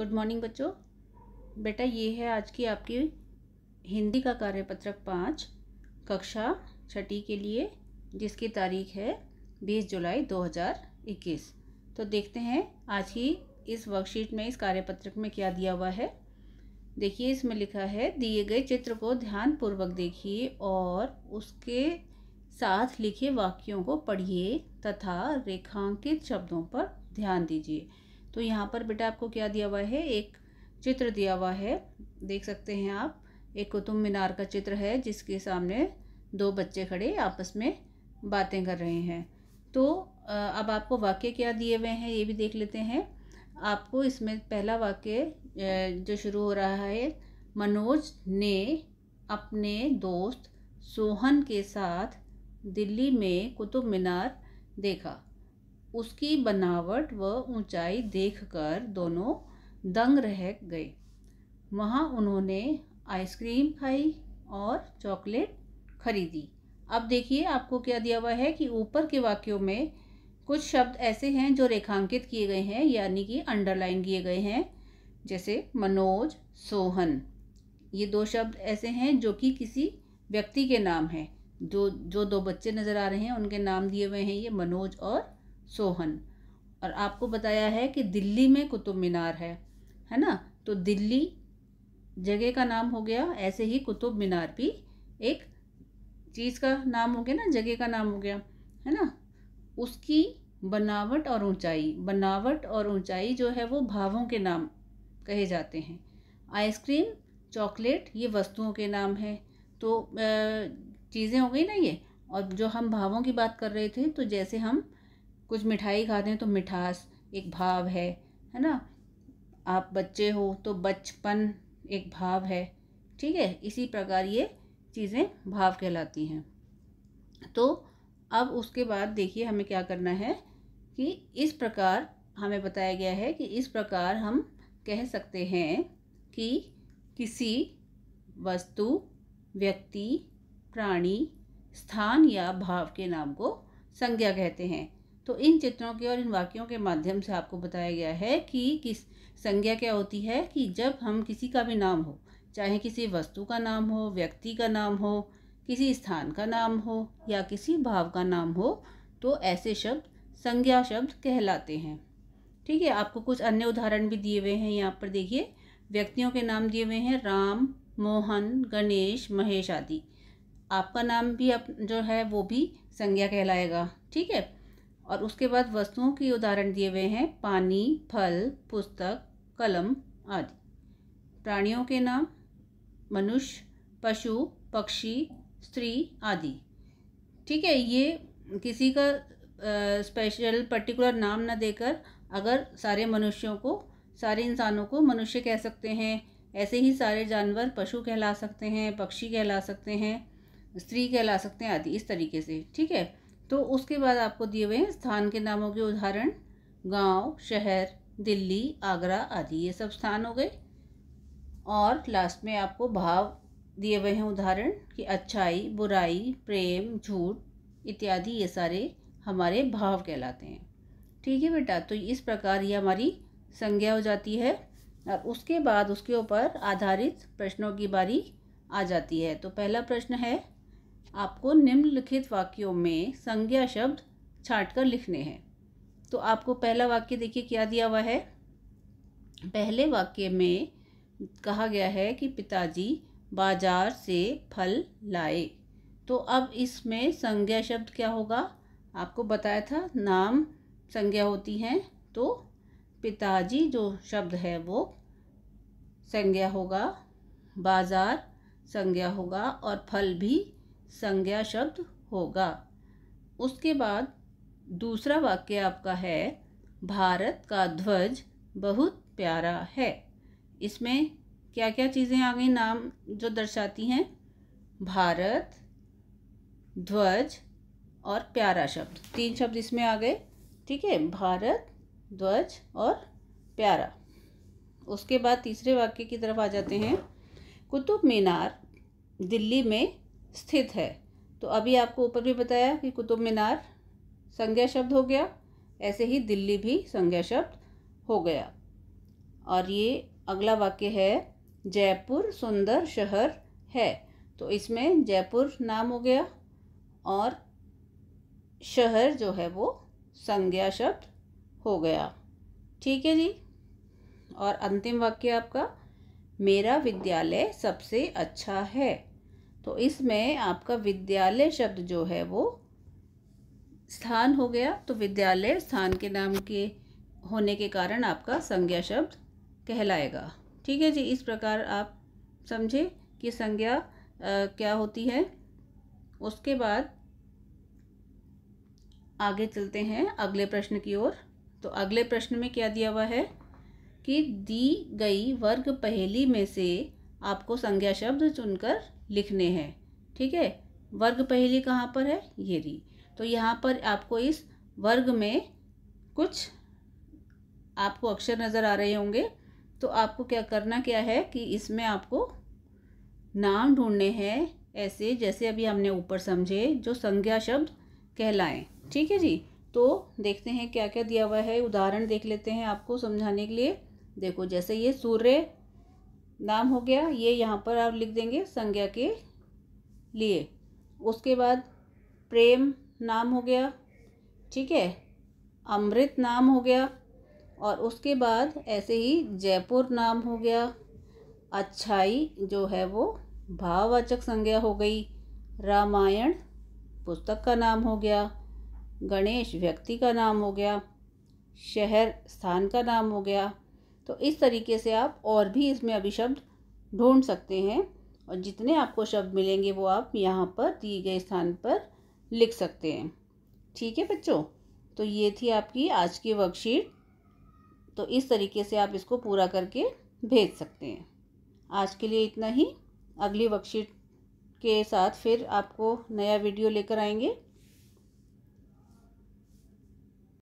Good morning बच्चों। बेटा ये है आज की आपकी हिंदी का कार्यपत्रक 5 कक्षा छठी के लिए, जिसकी तारीख है 20 जुलाई 2021। तो देखते हैं आज की इस वर्कशीट में, इस कार्यपत्रक में क्या दिया हुआ है। देखिए इसमें लिखा है, दिए गए चित्र को ध्यानपूर्वक देखिए और उसके साथ लिखे वाक्यों को पढ़िए तथा रेखांकित शब्दों पर ध्यान दीजिए। तो यहाँ पर बेटा आपको क्या दिया हुआ है, एक चित्र दिया हुआ है, देख सकते हैं आप। एक कुतुब मीनार का चित्र है जिसके सामने दो बच्चे खड़े आपस में बातें कर रहे हैं। तो अब आपको वाक्य क्या दिए हुए हैं ये भी देख लेते हैं। आपको इसमें पहला वाक्य जो शुरू हो रहा है, मनोज ने अपने दोस्त सोहन के साथ दिल्ली में कुतुब मीनार देखा। उसकी बनावट व ऊंचाई देखकर दोनों दंग रह गए। वहाँ उन्होंने आइसक्रीम खाई और चॉकलेट खरीदी। अब देखिए आपको क्या दिया हुआ है कि ऊपर के वाक्यों में कुछ शब्द ऐसे हैं जो रेखांकित किए गए हैं, यानी कि अंडरलाइन किए गए हैं, जैसे मनोज, सोहन। ये दो शब्द ऐसे हैं जो कि किसी व्यक्ति के नाम हैं। जो दो बच्चे नज़र आ रहे हैं उनके नाम दिए हुए हैं, ये मनोज और सोहन। और आपको बताया है कि दिल्ली में कुतुब मीनार है ना। तो दिल्ली जगह का नाम हो गया, ऐसे ही कुतुब मीनार भी एक चीज़ का नाम हो गया ना, जगह का नाम हो गया, है ना। उसकी बनावट और ऊंचाई जो है वो भावों के नाम कहे जाते हैं। आइसक्रीम, चॉकलेट ये वस्तुओं के नाम हैं। तो चीज़ें हो गई ना ये। और जो हम भावों की बात कर रहे थे, तो जैसे हम कुछ मिठाई खाते हैं तो मिठास एक भाव है ना। आप बच्चे हो तो बचपन एक भाव है, ठीक है। इसी प्रकार ये चीज़ें भाव कहलाती हैं। तो अब उसके बाद देखिए हमें क्या करना है कि इस प्रकार हमें बताया गया है कि इस प्रकार हम कह सकते हैं कि किसी वस्तु, व्यक्ति, प्राणी, स्थान या भाव के नाम को संज्ञा कहते हैं। तो इन चित्रों के और इन वाक्यों के माध्यम से आपको बताया गया है कि किस संज्ञा क्या होती है, कि जब हम किसी का भी नाम हो, चाहे किसी वस्तु का नाम हो, व्यक्ति का नाम हो, किसी स्थान का नाम हो या किसी भाव का नाम हो, तो ऐसे शब्द संज्ञा शब्द कहलाते हैं, ठीक है। आपको कुछ अन्य उदाहरण भी दिए हुए हैं यहाँ पर। देखिए व्यक्तियों के नाम दिए हुए हैं, राम, मोहन, गणेश, महेश आदि। आपका नाम भी जो है वो भी संज्ञा कहलाएगा, ठीक है। और उसके बाद वस्तुओं के उदाहरण दिए हुए हैं, पानी, फल, पुस्तक, कलम आदि। प्राणियों के नाम, मनुष्य, पशु, पक्षी, स्त्री आदि, ठीक है। ये किसी का स्पेशल पर्टिकुलर नाम ना देकर, अगर सारे मनुष्यों को, सारे इंसानों को मनुष्य कह सकते हैं, ऐसे ही सारे जानवर पशु कहला सकते हैं, पक्षी कहला सकते हैं, स्त्री कहला सकते हैं आदि, इस तरीके से, ठीक है। तो उसके बाद आपको दिए हुए हैं स्थान के नामों के उदाहरण, गांव, शहर, दिल्ली, आगरा आदि, ये सब स्थान हो गए। और लास्ट में आपको भाव दिए हुए हैं उदाहरण कि अच्छाई, बुराई, प्रेम, झूठ इत्यादि, ये सारे हमारे भाव कहलाते हैं, ठीक है बेटा। तो इस प्रकार ये हमारी संज्ञा हो जाती है। और उसके बाद उसके ऊपर आधारित प्रश्नों की बारी आ जाती है। तो पहला प्रश्न है, आपको निम्नलिखित वाक्यों में संज्ञा शब्द छांटकर लिखने हैं। तो आपको पहला वाक्य देखिए क्या दिया हुआ है। पहले वाक्य में कहा गया है कि पिताजी बाजार से फल लाए। तो अब इसमें संज्ञा शब्द क्या होगा, आपको बताया था नाम संज्ञा होती हैं, तो पिताजी जो शब्द है वो संज्ञा होगा, बाजार संज्ञा होगा और फल भी संज्ञा शब्द होगा। उसके बाद दूसरा वाक्य आपका है, भारत का ध्वज बहुत प्यारा है। इसमें क्या क्या चीज़ें आ गई नाम जो दर्शाती हैं, भारत, ध्वज और प्यारा शब्द, तीन शब्द इसमें आ गए, ठीक है। भारत, ध्वज और प्यारा। उसके बाद तीसरे वाक्य की तरफ आ जाते हैं, कुतुब मीनार दिल्ली में स्थित है। तो अभी आपको ऊपर भी बताया कि कुतुब मीनार संज्ञा शब्द हो गया, ऐसे ही दिल्ली भी संज्ञा शब्द हो गया। और ये अगला वाक्य है जयपुर सुंदर शहर है। तो इसमें जयपुर नाम हो गया और शहर जो है वो संज्ञा शब्द हो गया। ठीक है जी। और अंतिम वाक्य आपका मेरा विद्यालय सबसे अच्छा है। तो इसमें आपका विद्यालय शब्द जो है वो स्थान हो गया। तो विद्यालय स्थान के नाम के होने के कारण आपका संज्ञा शब्द कहलाएगा। ठीक है जी। इस प्रकार आप समझे कि संज्ञा क्या होती है। उसके बाद आगे चलते हैं अगले प्रश्न की ओर। तो अगले प्रश्न में क्या दिया हुआ है कि दी गई वर्ग पहेली में से आपको संज्ञा शब्द चुनकर लिखने हैं। ठीक है। वर्ग पहेली कहाँ पर है, ये रही। तो यहाँ पर आपको इस वर्ग में कुछ आपको अक्षर नज़र आ रहे होंगे। तो आपको क्या करना क्या है कि इसमें आपको नाम ढूंढने हैं ऐसे जैसे अभी हमने ऊपर समझे जो संज्ञा शब्द कहलाएं। ठीक है जी। तो देखते हैं क्या क्या दिया हुआ है, उदाहरण देख लेते हैं आपको समझाने के लिए। देखो जैसे ये सूर्य नाम हो गया, ये यहाँ पर आप लिख देंगे संज्ञा के लिए। उसके बाद प्रेम नाम हो गया। ठीक है। अमृत नाम हो गया। और उसके बाद ऐसे ही जयपुर नाम हो गया। अच्छाई जो है वो भाववाचक संज्ञा हो गई। रामायण पुस्तक का नाम हो गया। गणेश व्यक्ति का नाम हो गया। शहर स्थान का नाम हो गया। तो इस तरीके से आप और भी इसमें अभी शब्द ढूंढ सकते हैं और जितने आपको शब्द मिलेंगे वो आप यहाँ पर दिए गए स्थान पर लिख सकते हैं। ठीक है बच्चों। तो ये थी आपकी आज की वर्कशीट। तो इस तरीके से आप इसको पूरा करके भेज सकते हैं। आज के लिए इतना ही। अगली वर्कशीट के साथ फिर आपको नया वीडियो लेकर आएंगे।